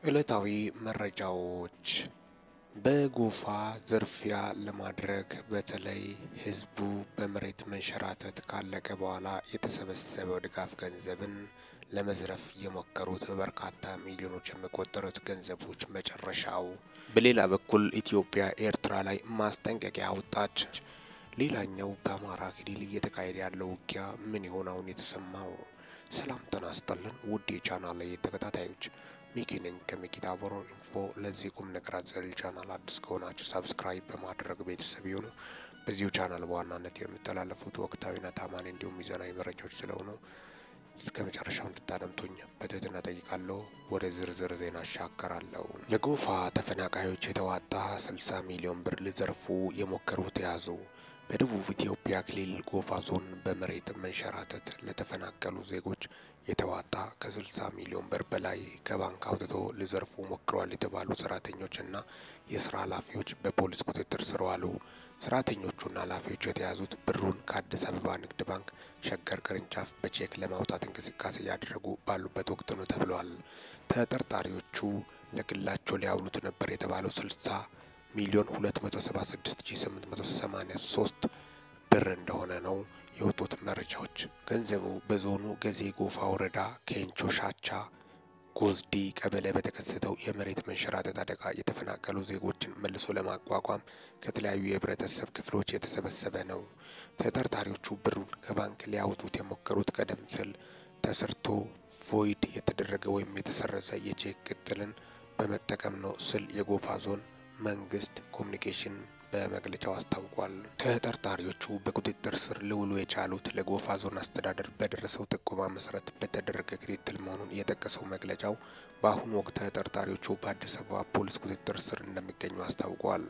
ዕለታዊ መረጃዎች በጎፋ ዝርፊያ ለማድረግ በተለይ ህዝቡ በመሬት መንሸራተት ካለቀ በኋላ የተሰበሰበው ድጋፍ ገንዘብን ለመዝረፍ የሞከሩት በርካታ ሚሊዮኖች የሚቆጠሩት ገንዘቦች መጨረሻው። በሌላ በኩል ኢትዮጵያ ኤርትራ ላይ ማስጠንቀቂያ አወጣች። ሌላኛው በአማራ ክልል እየተካሄደ ያለው ውጊያ ምን ይሆን አሁን የተሰማው? ሰላም ጤና ይስጥልን ውድ የቻናሌ ተከታታዮች፣ ሚኪ ነኝ ከሚኪታቦር ኢንፎ። ለዚህ ቁም ነገር አዘል ቻናል አዲስ ከሆናችሁ ሰብስክራይብ በማድረግ ቤተሰብ ይሁኑ። በዚሁ ቻናል በዋናነት የሚተላለፉት ወቅታዊና ታማኝ እንዲሁም ሚዛናዊ መረጃዎች ስለሆኑ እስከ መጨረሻው እንድታደምጡኝ በትህትና ጠይቃለሁ። ወደ ዝርዝር ዜና አሻገራለሁ። ለጎፋ ተፈናቃዮች የተዋጣ 60 ሚሊዮን ብር ሊዘርፉ የሞከሩት ተያዙ። በደቡብ ኢትዮጵያ ክልል ጎፋ ዞን በመሬት መንሸራተት ለተፈናቀሉ ዜጎች የተዋጣ ከ60 ሚሊዮን ብር በላይ ከባንክ አውጥቶ ሊዘርፉ ሞክረዋል የተባሉ ሰራተኞችና የስራ ኃላፊዎች በፖሊስ ቁጥጥር ስር ዋሉ። ሰራተኞቹና ኃላፊዎቹ የተያዙት ብሩን ከአዲስ አበባ ንግድ ባንክ ሸገር ቅርንጫፍ በቼክ ለማውጣት እንቅስቃሴ እያደረጉ ባሉበት ወቅት ነው ተብሏል። ተጠርጣሪዎቹ ለግላቸው ሊያውሉት ነበር የተባለው 60 ሚሊዮን 276883 ብር እንደሆነ ነው የወጡት መረጃዎች። ገንዘቡ በዞኑ ገዜ ጎፋ ወረዳ ኬንቾ ሻቻ ጎዝዲ ቀበሌ በተከሰተው የመሬት መንሸራተት አደጋ የተፈናቀሉ ዜጎችን መልሶ ለማቋቋም ከተለያዩ የህብረተሰብ ክፍሎች የተሰበሰበ ነው። ተጠርጣሪዎቹ ብሩን ከባንክ ሊያወጡት የሞከሩት ቀደም ሲል ተሰርቶ ቮይድ የተደረገ ወይም የተሰረዘ የቼክ ቅጥልን በመጠቀም ነው ሲል የጎፋ ዞን መንግስት ኮሚኒኬሽን በመግለጫው አስታውቋል። ተጠርጣሪዎቹ በቁጥጥር ስር ሊውሉ የቻሉት ለጎፋ ዞን አስተዳደር በደረሰው ጥቆማ መሰረት በተደረገ ክትትል መሆኑን የጠቀሰው መግለጫው በአሁኑ ወቅት ተጠርጣሪዎቹ በአዲስ አበባ ፖሊስ ቁጥጥር ስር እንደሚገኙ አስታውቋል።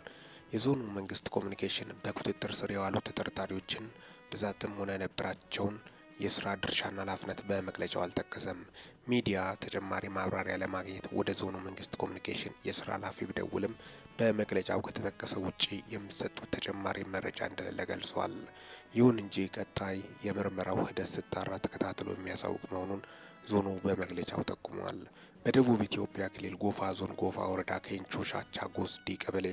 የዞኑ መንግስት ኮሚኒኬሽን በቁጥጥር ስር የዋሉ ተጠርጣሪዎችን ብዛትም ሆነ የነበራቸውን የስራ ድርሻና ኃላፊነት በመግለጫው አልጠቀሰም። ሚዲያ ተጨማሪ ማብራሪያ ለማግኘት ወደ ዞኑ መንግስት ኮሚኒኬሽን የስራ ኃላፊ ቢደውልም በመግለጫው ከተጠቀሰው ውጪ የሚሰጡት ተጨማሪ መረጃ እንደሌለ ገልጿል። ይሁን እንጂ ቀጣይ የምርመራው ሂደት ሲጣራ ተከታትሎ የሚያሳውቅ መሆኑን ዞኑ በመግለጫው ጠቁሟል። በደቡብ ኢትዮጵያ ክልል ጎፋ ዞን ጎፋ ወረዳ ኬንቾ ሻቻ ጎዝዲ ቀበሌ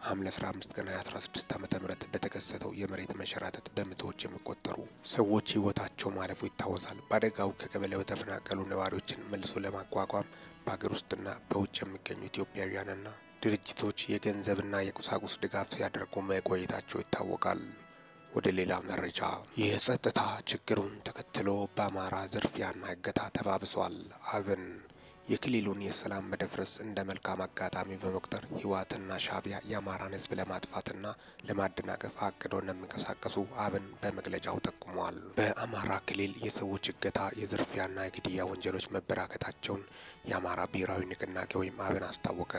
ሐምሌ 15 ቀን 2016 ዓ.ም በተከሰተው የመሬት መንሸራተት በመቶዎች የሚቆጠሩ ሰዎች ህይወታቸው ማለፉ ይታወሳል። በአደጋው ከቀበሌው የተፈናቀሉ ነዋሪዎችን መልሶ ለማቋቋም በሀገር ውስጥና በውጭ የሚገኙ ኢትዮጵያውያንና ድርጅቶች የገንዘብና የቁሳቁስ ድጋፍ ሲያደርጉ መቆየታቸው ይታወቃል። ወደ ሌላ መረጃ፣ የጸጥታ ችግሩን ተከትሎ በአማራ ዝርፊያና እገታ ተባብሷል። አብን የክልሉን የሰላም መደፍረስ እንደ መልካም አጋጣሚ በመቁጠር ህወሓትና ሻዕቢያ የአማራን ህዝብ ለማጥፋትና ለማደናቀፍ አቅደው እንደሚንቀሳቀሱ አብን በመግለጫው ጠቁሟል። በአማራ ክልል የሰዎች እገታ፣ የዝርፊያና የግድያ ወንጀሎች መበራከታቸውን የአማራ ብሔራዊ ንቅናቄ ወይም አብን አስታወቀ።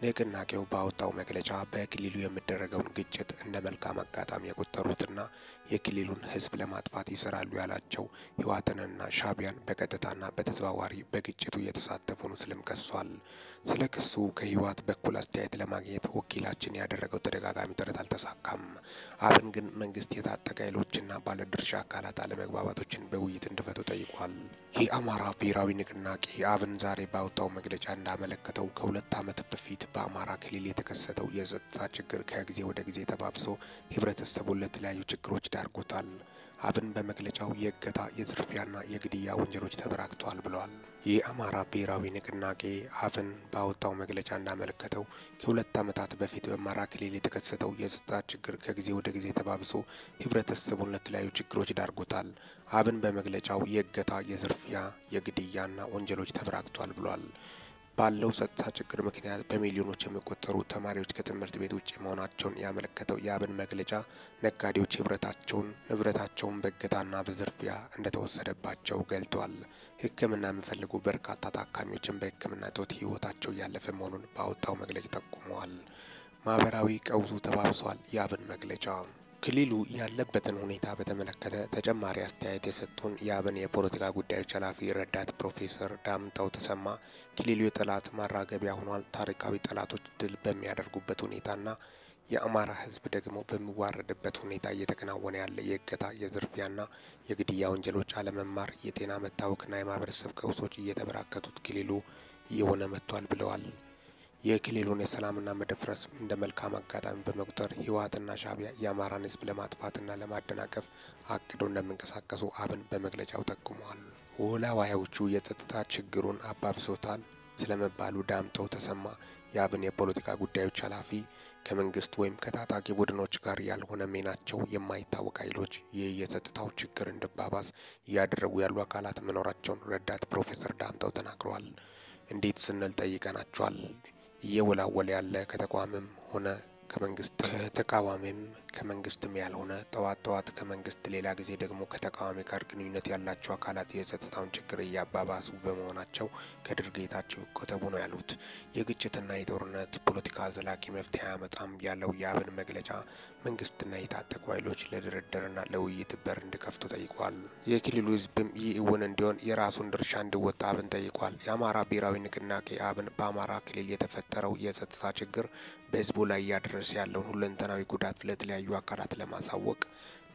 ንቅናቄው ባወጣው መግለጫ በክልሉ የሚደረገውን ግጭት እንደ መልካም አጋጣሚ የቆጠሩትና የክልሉን ህዝብ ለማጥፋት ይሰራሉ ያላቸው ህወሓትንና ሻዕቢያን በቀጥታና በተዘዋዋሪ በግጭቱ እየተሳተፉ ነው ሲልም ከሷል። ስለ ክሱ ከህወሓት በኩል አስተያየት ለማግኘት ወኪላችን ያደረገው ተደጋጋሚ ጥረት አልተሳካም። አብን ግን መንግስት የታጠቀ ኃይሎችና ባለድርሻ አካላት አለመግባባቶችን በውይይት እንዲፈቱ ጠይቋል። የአማራ ብሔራዊ ንቅናቄ አብን ዛሬ ባወጣው መግለጫ እንዳመለከተው ከ2 ዓመት በፊት በአማራ ክልል የተከሰተው የጸጥታ ችግር ከጊዜ ወደ ጊዜ ተባብሶ ህብረተሰቡን ለተለያዩ ችግሮች ዳርጎታል። አብን በመግለጫው የእገታ፣ የዝርፊያና የግድያ ወንጀሎች ተበራክተዋል ብለዋል። የአማራ ብሔራዊ ንቅናቄ አብን ባወጣው መግለጫ እንዳመለከተው ከ2 ዓመታት በፊት በአማራ ክልል የተከሰተው የጸጥታ ችግር ከጊዜ ወደ ጊዜ ተባብሶ ህብረተሰቡን ለተለያዩ ችግሮች ዳርጎታል። አብን በመግለጫው የእገታ፣ የዝርፊያ፣ የግድያና ወንጀሎች ተበራክተዋል ብለዋል። ባለው ጸጥታ ችግር ምክንያት በሚሊዮኖች የሚቆጠሩ ተማሪዎች ከትምህርት ቤት ውጭ መሆናቸውን ያመለከተው የአብን መግለጫ ነጋዴዎች ንብረታቸውን በእገታና በዝርፊያ እንደተወሰደባቸው ገልጧል። ሕክምና የሚፈልጉ በርካታ ታካሚዎችን በሕክምና እጦት ህይወታቸው እያለፈ መሆኑን ባወጣው መግለጫ ጠቁመዋል። ማህበራዊ ቀውሱ ተባብሷል። የአብን መግለጫ ክልሉ ያለበትን ሁኔታ በተመለከተ ተጨማሪ አስተያየት የሰጡን የአብን የፖለቲካ ጉዳዮች ኃላፊ ረዳት ፕሮፌሰር ዳምጠው ተሰማ ክልሉ የጠላት ማራገቢያ ሆኗል። ታሪካዊ ጠላቶች ድል በሚያደርጉበት ሁኔታና የአማራ ህዝብ ደግሞ በሚዋረድበት ሁኔታ እየተከናወነ ያለ የእገታ፣ የዝርፊያና የግድያ ወንጀሎች አለመማር፣ የጤና መታወክና የማህበረሰብ ቀውሶች እየተበራከቱት ክልሉ እየሆነ መጥቷል ብለዋል። የክልሉን የሰላምና መደፍረስ እንደ መልካም አጋጣሚ በመቁጠር ህወሓትና ሻዕቢያ የአማራን ህዝብ ለማጥፋትና ለማደናቀፍ አቅዶ እንደሚንቀሳቀሱ አብን በመግለጫው ጠቁመዋል። ወላዋዮቹ የጸጥታ ችግሩን አባብሶታል ስለመባሉ ዳምጠው ተሰማ የአብን የፖለቲካ ጉዳዮች ኃላፊ ከመንግስት ወይም ከታጣቂ ቡድኖች ጋር ያልሆነ ሚናቸው የማይታወቅ ኃይሎች ይህ የጸጥታው ችግር እንዲባባስ እያደረጉ ያሉ አካላት መኖራቸውን ረዳት ፕሮፌሰር ዳምጠው ተናግረዋል። እንዴት ስንል ጠይቀናቸዋል። እየወላወለ ያለ ከተቋምም ሆነ ከመንግስት ከተቃዋሚም ከመንግስትም ያልሆነ ጠዋት ከመንግስት ሌላ ጊዜ ደግሞ ከተቃዋሚ ጋር ግንኙነት ያላቸው አካላት የጸጥታውን ችግር እያባባሱ በመሆናቸው ከድርጊታቸው ይቆጠቡ ነው ያሉት። የግጭትና የጦርነት ፖለቲካ ዘላቂ መፍትሄ አያመጣም ያለው የአብን መግለጫ መንግስትና የታጠቁ ኃይሎች ለድርድርና ለውይይት በር እንዲከፍቱ ጠይቋል። የክልሉ ህዝብም ይህ እውን እንዲሆን የራሱን ድርሻ እንዲወጣ አብን ጠይቋል። የአማራ ብሔራዊ ንቅናቄ አብን በአማራ ክልል የተፈጠረው የጸጥታ ችግር በህዝቡ ላይ እያደረሰ ያለውን ሁለንተናዊ ጉዳት ለተለያዩ አካላት ለማሳወቅ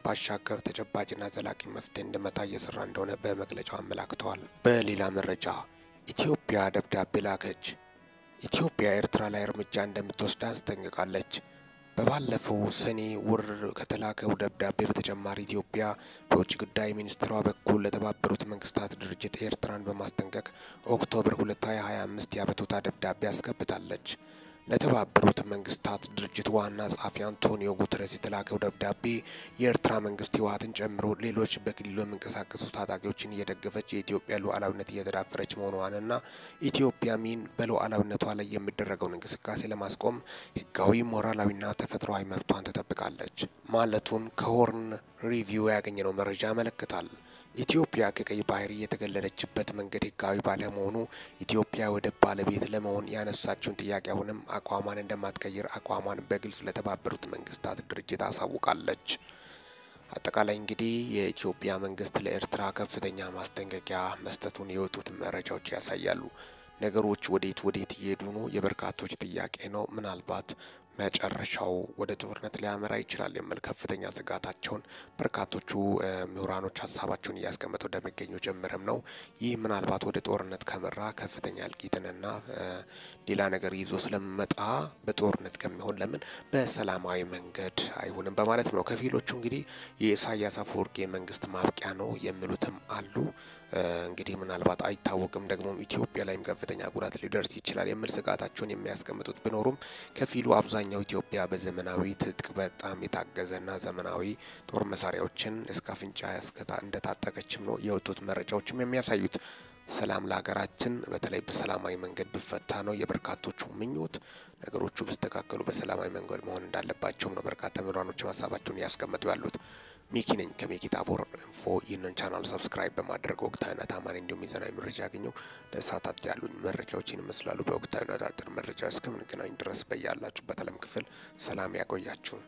ባሻገር ተጨባጭና ዘላቂ መፍትሄ እንዲመጣ እየሰራ እንደሆነ በመግለጫው አመላክተዋል። በሌላ መረጃ ኢትዮጵያ ደብዳቤ ላከች። ኢትዮጵያ ኤርትራ ላይ እርምጃ እንደምትወስድ አስጠንቅቃለች። በባለፈው ሰኔ ወር ከተላከው ደብዳቤ በተጨማሪ ኢትዮጵያ በውጭ ጉዳይ ሚኒስትሯ በኩል ለተባበሩት መንግስታት ድርጅት ኤርትራን በማስጠንቀቅ ኦክቶበር 2025 ያበቱታ ደብዳቤ አስገብታለች። ለተባበሩት መንግስታት ድርጅት ዋና ጸሐፊ አንቶኒዮ ጉተሬስ የተላከው ደብዳቤ የኤርትራ መንግስት ህወሓትን ጨምሮ ሌሎች በክልሉ የሚንቀሳቀሱ ታጣቂዎችን እየደገፈች የኢትዮጵያ ሉዓላዊነት እየተዳፈረች መሆኗንና ኢትዮጵያ በሉዓላዊነቷ ላይ የሚደረገውን እንቅስቃሴ ለማስቆም ህጋዊ፣ ሞራላዊና ተፈጥሯዊ መብቷን ትጠብቃለች ማለቱን ከሆርን ሪቪው ያገኘነው መረጃ ያመለክታል። ኢትዮጵያ ከቀይ ባህር የተገለለችበት መንገድ ህጋዊ ባለመሆኑ ኢትዮጵያ ወደብ ባለቤት ለመሆን ያነሳችውን ጥያቄ አሁንም አቋሟን እንደማትቀይር አቋሟን በግልጽ ለተባበሩት መንግስታት ድርጅት አሳውቃለች። አጠቃላይ እንግዲህ የኢትዮጵያ መንግስት ለኤርትራ ከፍተኛ ማስጠንቀቂያ መስጠቱን የወጡት መረጃዎች ያሳያሉ። ነገሮች ወዴት እየሄዱ ነው? የበርካቶች ጥያቄ ነው። ምናልባት መጨረሻው ወደ ጦርነት ሊያመራ ይችላል የሚል ከፍተኛ ስጋታቸውን በርካቶቹ ምሁራኖች ሀሳባቸውን እያስቀመጡ እንደሚገኙ ጭምርም ነው። ይህ ምናልባት ወደ ጦርነት ከመራ ከፍተኛ እልቂትንና ሌላ ነገር ይዞ ስለሚመጣ በጦርነት ከሚሆን ለምን በሰላማዊ መንገድ አይሆንም በማለት ነው። ከፊሎቹ እንግዲህ የኢሳያስ አፈወርቂ መንግስት ማብቂያ ነው የሚሉትም አሉ። እንግዲህ ምናልባት አይታወቅም ደግሞ ኢትዮጵያ ላይም ከፍተኛ ጉዳት ሊደርስ ይችላል የሚል ስጋታቸውን የሚያስቀምጡት ቢኖሩም ከፊሉ አብዛኛው ኢትዮጵያ በዘመናዊ ትጥቅ በጣም የታገዘና ዘመናዊ ጦር መሳሪያዎችን እስከ አፍንጫ እንደታጠቀችም ነው የወጡት መረጃዎችም የሚያሳዩት። ሰላም ለሀገራችን በተለይ በሰላማዊ መንገድ ብፈታ ነው የበርካቶቹ ምኞት። ነገሮቹ በስተካከሉ በሰላማዊ መንገድ መሆን እንዳለባቸው ነው በርካታ ምሁራኖች ሀሳባቸውን ያስቀምጡ ያሉት። ሚኪ ነኝ ከሚኪ ታቦር ኢንፎ። ይህንን ቻናል ሰብስክራይብ በማድረግ ወቅታዊና ታማኝ እንዲሁም ሚዛናዊ መረጃ ያገኙ። ለሰዓታት ያሉኝ መረጃዎችን ይመስላሉ። በወቅታዊና አጫጭር መረጃ እስከምንገናኝ ድረስ በያላችሁበት ዓለም ክፍል ሰላም ያቆያችሁ።